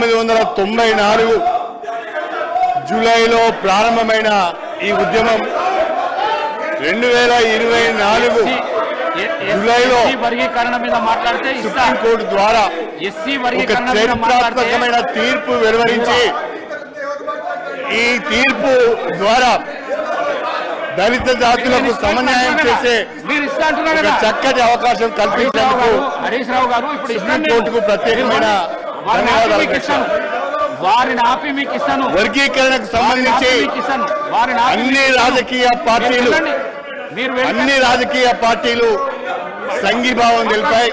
1994 జూలైలో ప్రారంభమైన ఈ ఉద్యమం 2024 జూలైలో వర్గీకరణ మీద మాట్లాడితే సుప్రీంకోర్టు ద్వారా ఒక చరిత్రాత్మకమైన తీర్పు వెలువరించి ఈ తీర్పు ద్వారా దళిత జాతులకు సమన్వయం చేసే చక్కటి అవకాశం కల్పించేందుకు సుప్రీంకోర్టుకు ప్రత్యేకమైన ధన్యవాదాలు. వర్గీకరణకు సంబంధించి అన్ని రాజకీయ పార్టీలు సంఘీభావం తెలిపాయి.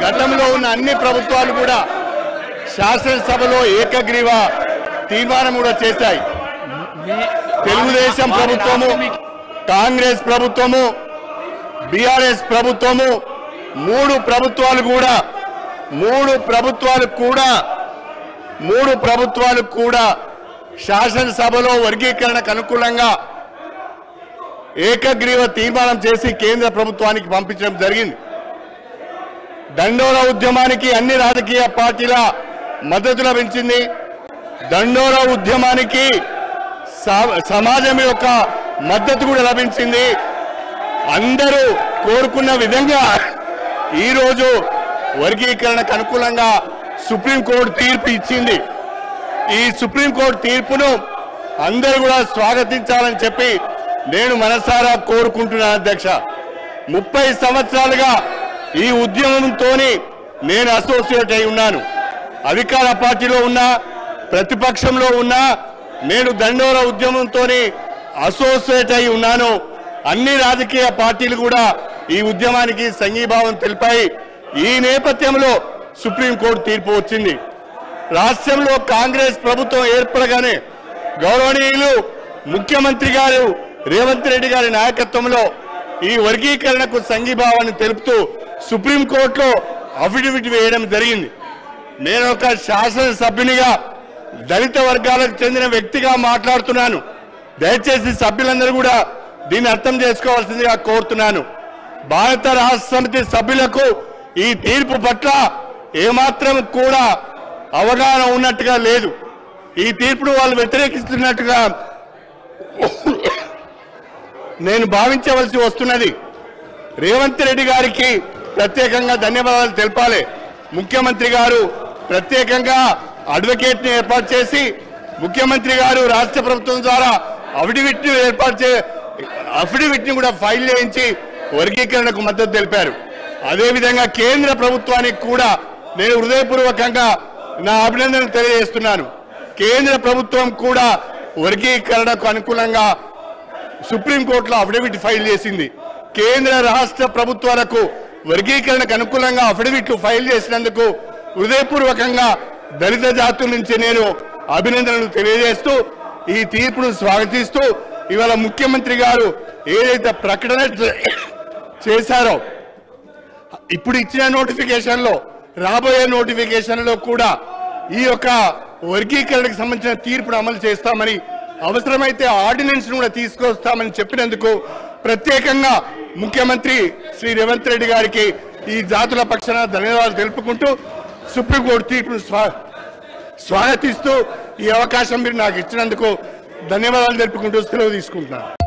గతంలో ఉన్న అన్ని ప్రభుత్వాలు కూడా శాసనసభలో ఏకగ్రీవ తీర్మానం కూడా చేశాయి. తెలుగుదేశం ప్రభుత్వము, కాంగ్రెస్ ప్రభుత్వము, బీఆర్ఎస్ ప్రభుత్వము మూడు ప్రభుత్వాలు కూడా శాసనసభలో వర్గీకరణకు అనుకూలంగా ఏకగ్రీవ తీర్మానం చేసి కేంద్ర ప్రభుత్వానికి పంపించడం జరిగింది. దండోరా ఉద్యమానికి అన్ని రాజకీయ పార్టీల మద్దతు లభించింది. దండోరా ఉద్యమానికి సమాజం యొక్క మద్దతు కూడా లభించింది. అందరూ కోరుకున్న విధంగా ఈరోజు వర్గీకరణకు అనుకూలంగా సుప్రీంకోర్టు తీర్పు ఇచ్చింది. ఈ సుప్రీంకోర్టు తీర్పును అందరూ కూడా స్వాగతించాలని చెప్పి నేను మనసారా కోరుకుంటున్నాను. అధ్యక్ష, 30 సంవత్సరాలుగా ఈ ఉద్యమంతో నేను అసోసియేట్ అయి ఉన్నాను. అధికార పార్టీలో ఉన్నా, ప్రతిపక్షంలో ఉన్నా నేను దండోరా ఉద్యమంతో అసోసియేట్ అయి ఉన్నాను. అన్ని రాజకీయ పార్టీలు కూడా ఈ ఉద్యమానికి సంఘీభావం తెలిపాయి. ఈ నేపథ్యంలో సుప్రీంకోర్టు తీర్పు వచ్చింది. రాష్ట్రంలో కాంగ్రెస్ ప్రభుత్వం ఏర్పడగానే గౌరవనీయులు ముఖ్యమంత్రి గారు రేవంత్ రెడ్డి గారి నాయకత్వంలో ఈ వర్గీకరణకు సంఘీభావాన్ని తెలుపుతూ సుప్రీంకోర్టులో అఫిడవిట్ వేయడం జరిగింది. నేను ఒక శాసనసభ్యునిగా దళిత వర్గాలకు చెందిన వ్యక్తిగా మాట్లాడుతున్నాను. దయచేసి సభ్యులందరూ కూడా దీన్ని అర్థం చేసుకోవాల్సిందిగా కోరుతున్నాను. భారత రాష్ట్ర సమితి సభ్యులకు ఈ తీర్పు పట్ల ఏమాత్రం కూడా అవగాహన ఉన్నట్టుగా లేదు. ఈ తీర్పును వాళ్ళు వ్యతిరేకిస్తున్నట్టుగా నేను భావించవలసి వస్తున్నది. రేవంత్ రెడ్డి గారికి ప్రత్యేకంగా ధన్యవాదాలు తెలపాలి. ముఖ్యమంత్రి గారు ప్రత్యేకంగా అడ్వకేట్ని ఏర్పాటు చేసి ముఖ్యమంత్రి గారు రాష్ట్ర ప్రభుత్వం ద్వారా అఫిడవిట్ని కూడా ఫైల్ చేయించి వర్గీకరణకు మద్దతు తెలిపారు. అదేవిధంగా కేంద్ర ప్రభుత్వానికి కూడా నేను హృదయపూర్వకంగా నా అభినందనలు తెలియజేస్తున్నాను. కేంద్ర ప్రభుత్వం కూడా వర్గీకరణకు అనుకూలంగా సుప్రీంకోర్టులో అఫిడవిట్ ఫైల్ చేసింది. కేంద్ర రాష్ట్ర ప్రభుత్వాలకు వర్గీకరణకు అనుకూలంగా అఫిడవిట్లు ఫైల్ చేసినందుకు హృదయపూర్వకంగా దళిత జాతుల నుంచి నేను అభినందనలు తెలియజేస్తూ ఈ తీర్పును స్వాగతిస్తూ ఇవాళ ముఖ్యమంత్రి గారు ఏదైతే ప్రకటన చేశారో ఇప్పుడు ఇచ్చిన నోటిఫికేషన్లో రాబోయే నోటిఫికేషన్లో కూడా ఈ యొక్క వర్గీకరణకు సంబంధించిన తీర్పును అమలు చేస్తామని అవసరమైతే ఆర్డినెన్స్ కూడా తీసుకొస్తామని చెప్పినందుకు ప్రత్యేకంగా ముఖ్యమంత్రి శ్రీ రేవంత్ రెడ్డి గారికి ఈ జాతుల పక్షాన ధన్యవాదాలు తెలుపుకుంటూ సుప్రీంకోర్టు తీర్పును స్వాగతిస్తూ ఈ అవకాశం మీరు నాకు ఇచ్చినందుకు ధన్యవాదాలు తెలుపుకుంటూ సెలవు తీసుకుంటున్నాను.